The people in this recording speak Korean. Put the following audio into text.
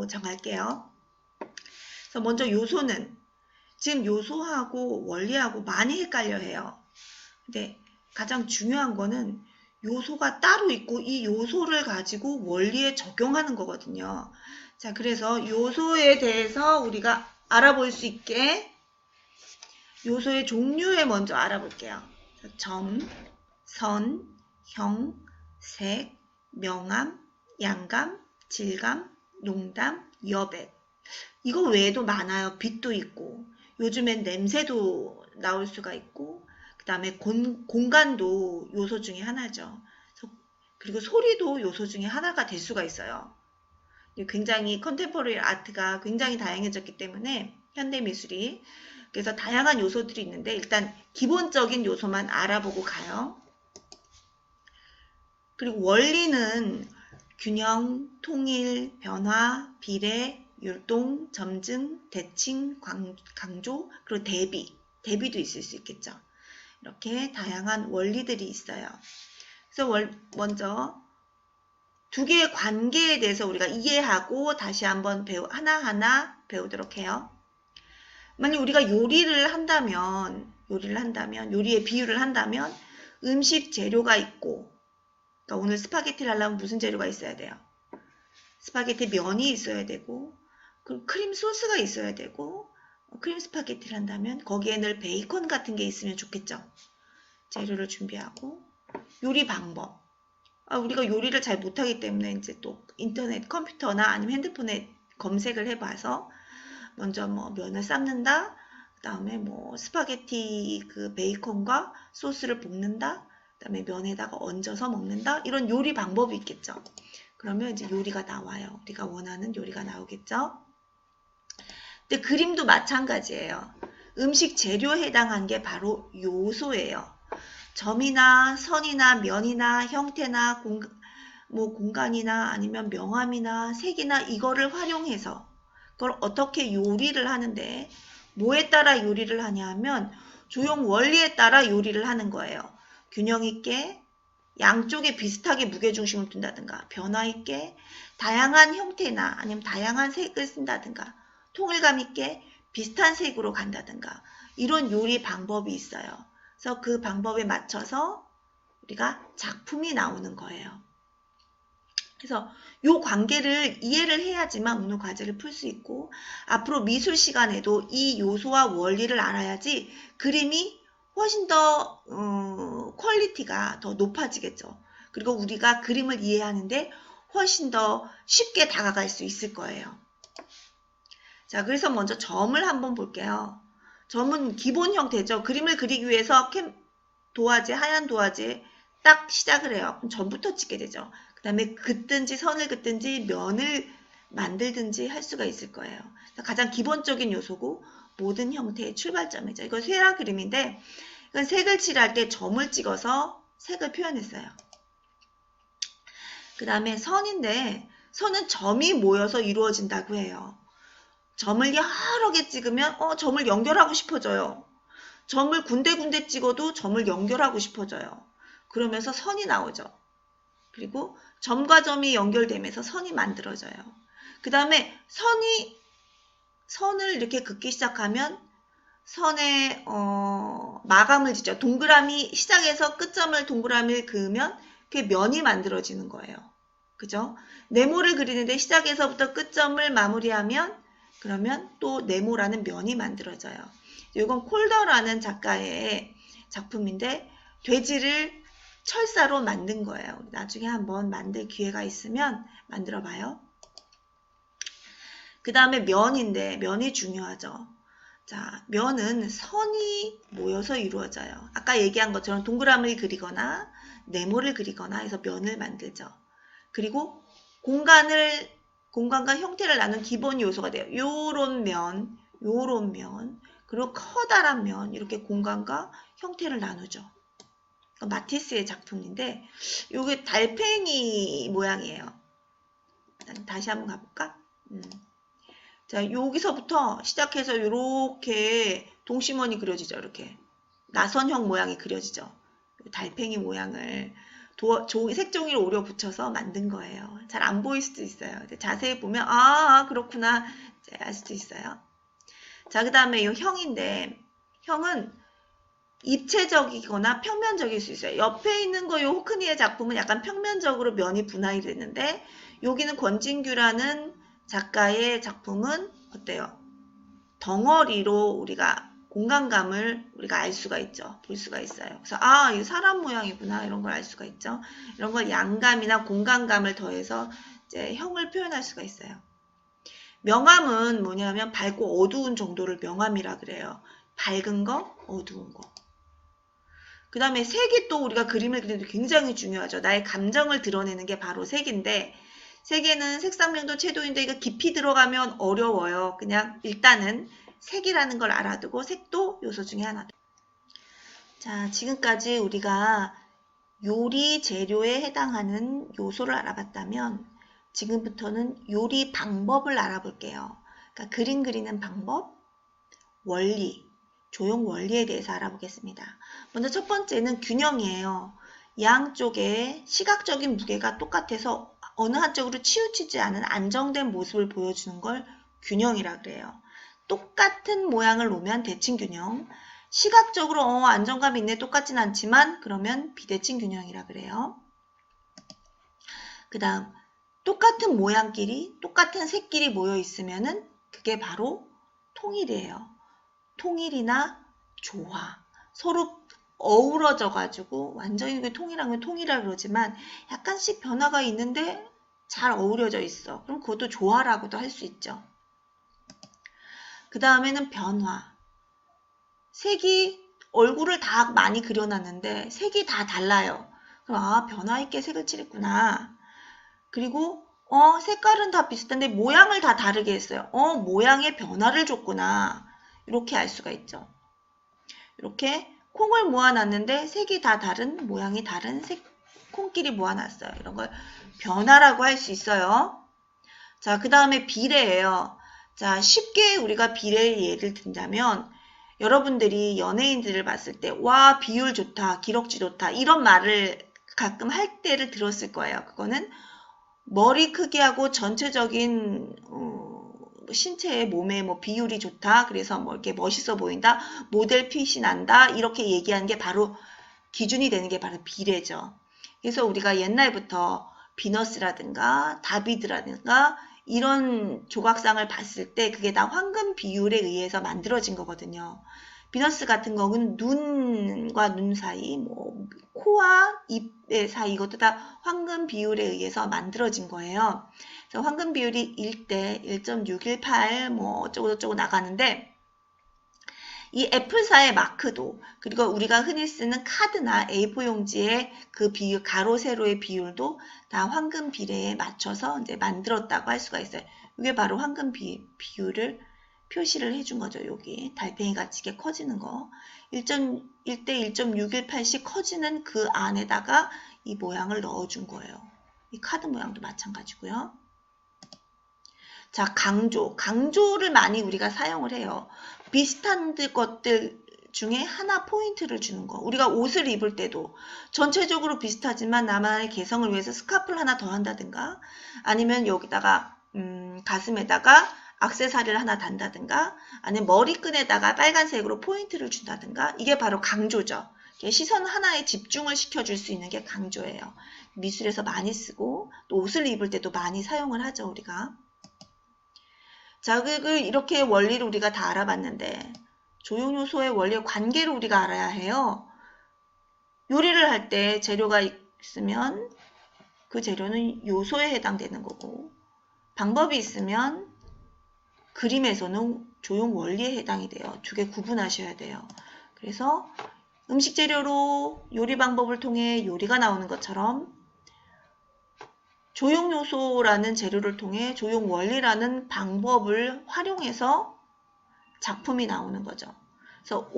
요소 정할게요. 그래서 먼저 요소는 지금 요소하고 원리하고 많이 헷갈려 해요. 근데 가장 중요한 거는 요소가 따로 있고 이 요소를 가지고 원리에 적용하는 거거든요. 자, 그래서 요소에 대해서 우리가 알아볼 수 있게 요소의 종류에 먼저 알아볼게요. 점, 선, 형, 색, 명암, 양감, 질감, 농담, 여백. 이거 외에도 많아요. 빛도 있고 요즘엔 냄새도 나올 수가 있고 그 다음에 공간도 요소 중에 하나죠. 그리고 소리도 요소 중에 하나가 될 수가 있어요. 굉장히 컨템포러리 아트가 굉장히 다양해졌기 때문에 현대미술이 그래서 다양한 요소들이 있는데 일단 기본적인 요소만 알아보고 가요. 그리고 원리는 균형, 통일, 변화, 비례, 율동, 점증, 대칭, 강조, 그리고 대비도 있을 수 있겠죠. 이렇게 다양한 원리들이 있어요. 그래서 먼저 두 개의 관계에 대해서 우리가 이해하고 다시 한번 하나하나 배우도록 해요. 만약 우리가 요리를 한다면 요리의 비유를 한다면 음식 재료가 있고 그러니까 오늘 스파게티를 하려면 무슨 재료가 있어야 돼요? 스파게티 면이 있어야 되고 그리고 크림 소스가 있어야 되고 크림 스파게티를 한다면 거기에 늘 베이컨 같은 게 있으면 좋겠죠. 재료를 준비하고 요리 방법 우리가 요리를 잘 못하기 때문에 이제 또 인터넷 컴퓨터나 아니면 핸드폰에 검색을 해봐서 먼저 뭐 면을 삶는다 그 다음에 뭐 스파게티 그 베이컨과 소스를 볶는다 그 다음에 면에다가 얹어서 먹는다 이런 요리 방법이 있겠죠. 그러면 이제 요리가 나와요. 우리가 원하는 요리가 나오겠죠. 근데 그림도 마찬가지예요. 음식 재료에 해당한 게 바로 요소예요. 점이나 선이나 면이나 형태나 공간이나 아니면 명암이나 색이나 이거를 활용해서 그걸 어떻게 요리를 하는데 뭐에 따라 요리를 하냐 하면 조형 원리에 따라 요리를 하는 거예요. 균형 있게 양쪽에 비슷하게 무게중심을 둔다든가 변화 있게 다양한 형태나 아니면 다양한 색을 쓴다든가 통일감 있게 비슷한 색으로 간다든가 이런 요리 방법이 있어요. 그래서 그 방법에 맞춰서 우리가 작품이 나오는 거예요. 그래서 이 관계를 이해를 해야지만 오늘 과제를 풀 수 있고 앞으로 미술 시간에도 이 요소와 원리를 알아야지 그림이 훨씬 더 퀄리티가 더 높아지겠죠. 그리고 우리가 그림을 이해하는데 훨씬 더 쉽게 다가갈 수 있을 거예요. 자, 그래서 먼저 점을 한번 볼게요. 점은 기본 형태죠. 그림을 그리기 위해서 도화지, 하얀 도화지에 딱 시작을 해요. 그럼 점부터 찍게 되죠. 그 다음에 긋든지 선을 긋든지 면을 만들든지 할 수가 있을 거예요. 가장 기본적인 요소고 모든 형태의 출발점이죠. 이거 쇠라 그림인데 이건 색을 칠할 때 점을 찍어서 색을 표현했어요. 그 다음에 선인데 선은 점이 모여서 이루어진다고 해요. 점을 여러 개 찍으면 점을 연결하고 싶어져요. 점을 군데군데 찍어도 점을 연결하고 싶어져요. 그러면서 선이 나오죠. 그리고 점과 점이 연결되면서 선이 만들어져요. 그 다음에 선을 이렇게 긋기 시작하면 선에 마감을 짓죠. 동그라미 시작해서 끝점을 동그라미를 그으면 그게 면이 만들어지는 거예요. 그죠? 네모를 그리는데 시작에서부터 끝점을 마무리하면 그러면 또 네모라는 면이 만들어져요. 이건 콜더라는 작가의 작품인데 돼지를 철사로 만든 거예요. 나중에 한번 만들 기회가 있으면 만들어 봐요. 그 다음에 면인데 면이 중요하죠. 자, 면은 선이 모여서 이루어져요. 아까 얘기한 것처럼 동그라미를 그리거나 네모를 그리거나 해서 면을 만들죠. 그리고 공간과 형태를 나눈 기본 요소가 돼요. 요런 면, 그리고 커다란 면 이렇게 공간과 형태를 나누죠. 마티스의 작품인데 이게 달팽이 모양이에요. 다시 한번 가볼까? 자, 여기서부터 시작해서 이렇게 동심원이 그려지죠. 이렇게 나선형 모양이 그려지죠. 달팽이 모양을 색종이를 오려 붙여서 만든 거예요. 잘 안 보일 수도 있어요. 자세히 보면 그렇구나 알 수도 있어요. 자, 그 다음에 이 형인데 형은 입체적이거나 평면적일 수 있어요. 옆에 있는 거 요 호크니의 작품은 약간 평면적으로 면이 분할이 되는데 여기는 권진규라는 작가의 작품은 어때요? 덩어리로 우리가 공간감을 우리가 알 수가 있죠. 볼 수가 있어요. 그래서 이거 사람 모양이구나 이런 걸 알 수가 있죠. 이런 걸 양감이나 공간감을 더해서 이제 형을 표현할 수가 있어요. 명암은 뭐냐면 밝고 어두운 정도를 명암이라 그래요. 밝은 거, 어두운 거. 그 다음에 색이 또 우리가 그림을 그리는 데 굉장히 중요하죠. 나의 감정을 드러내는 게 바로 색인데 색에는 색상명도 채도인데 이거 깊이 들어가면 어려워요. 그냥 일단은 색이라는 걸 알아두고 색도 요소 중에 하나다. 자, 지금까지 우리가 요리 재료에 해당하는 요소를 알아봤다면 지금부터는 요리 방법을 알아볼게요. 그러니까 그림 그리는 방법, 원리, 조형 원리에 대해서 알아보겠습니다. 먼저 첫 번째는 균형이에요. 양쪽에 시각적인 무게가 똑같아서 어느 한쪽으로 치우치지 않은 안정된 모습을 보여주는 걸 균형이라 그래요. 똑같은 모양을 놓으면 대칭균형. 시각적으로 안정감이 있네 똑같진 않지만 그러면 비대칭 균형이라 그래요. 그 다음 똑같은 모양끼리 똑같은 색끼리 모여 있으면은 그게 바로 통일이에요. 통일이나 조화. 서로 어우러져 가지고 완전히 통일한 통일이라 그러지만 약간씩 변화가 있는데 잘 어우러져 있어. 그럼 그것도 조화라고도 할 수 있죠. 그 다음에는 변화. 색이 얼굴을 다 많이 그려놨는데 색이 다 달라요. 그럼 변화 있게 색을 칠했구나. 그리고 색깔은 다 비슷한데 모양을 다 다르게 했어요. 모양에 변화를 줬구나. 이렇게 알 수가 있죠. 이렇게 콩을 모아놨는데 색이 다 다른 모양이 다른 콩끼리 모아놨어요. 이런 걸 변화라고 할 수 있어요. 자, 그 다음에 비례예요. 자, 쉽게 우리가 비례 예를 든다면 여러분들이 연예인들을 봤을 때 와 비율 좋다, 기럭지 좋다 이런 말을 가끔 할 때를 들었을 거예요. 그거는 머리 크기하고 전체적인 신체의 몸의 비율이 좋다. 그래서 이렇게 멋있어 보인다. 모델 핏이 난다. 이렇게 얘기하는 게 바로 기준이 되는 게 바로 비례죠. 그래서 우리가 옛날부터 비너스라든가 다비드라든가 이런 조각상을 봤을 때 그게 다 황금 비율에 의해서 만들어진 거거든요. 비너스 같은 경우는 눈과 눈 사이, 코와 입의 사이 이것도 다 황금 비율에 의해서 만들어진 거예요. 그래서 황금 비율이 1대 1.618 어쩌고저쩌고 나가는데 이 F4의 마크도 그리고 우리가 흔히 쓰는 카드나 A4 용지의 그 비율, 가로 세로의 비율도 다 황금 비례에 맞춰서 이제 만들었다고 할 수가 있어요. 이게 바로 황금 비율을 표시를 해준 거죠. 여기 달팽이 같이 이렇게 커지는 거 1대 1.618씩 커지는 그 안에다가 이 모양을 넣어준 거예요. 이 카드 모양도 마찬가지고요. 자, 강조를 많이 우리가 사용을 해요. 비슷한 것들 중에 하나 포인트를 주는 거. 우리가 옷을 입을 때도 전체적으로 비슷하지만 나만의 개성을 위해서 스카프를 하나 더 한다든가 아니면 여기다가 가슴에다가 액세서리를 하나 단다든가 아니면 머리끈에다가 빨간색으로 포인트를 준다든가 이게 바로 강조죠. 시선 하나에 집중을 시켜줄 수 있는 게 강조예요. 미술에서 많이 쓰고 또 옷을 입을 때도 많이 사용을 하죠. 우리가. 자, 이렇게 원리를 우리가 다 알아봤는데 조형요소의 원리의 관계를 우리가 알아야 해요. 요리를 할 때 재료가 있으면 그 재료는 요소에 해당되는 거고 방법이 있으면 그림에서는 조형 원리에 해당이 돼요. 두 개 구분하셔야 돼요. 그래서 음식 재료로 요리 방법을 통해 요리가 나오는 것처럼 조형 요소라는 재료를 통해 조형 원리라는 방법을 활용해서 작품이 나오는 거죠. 그래서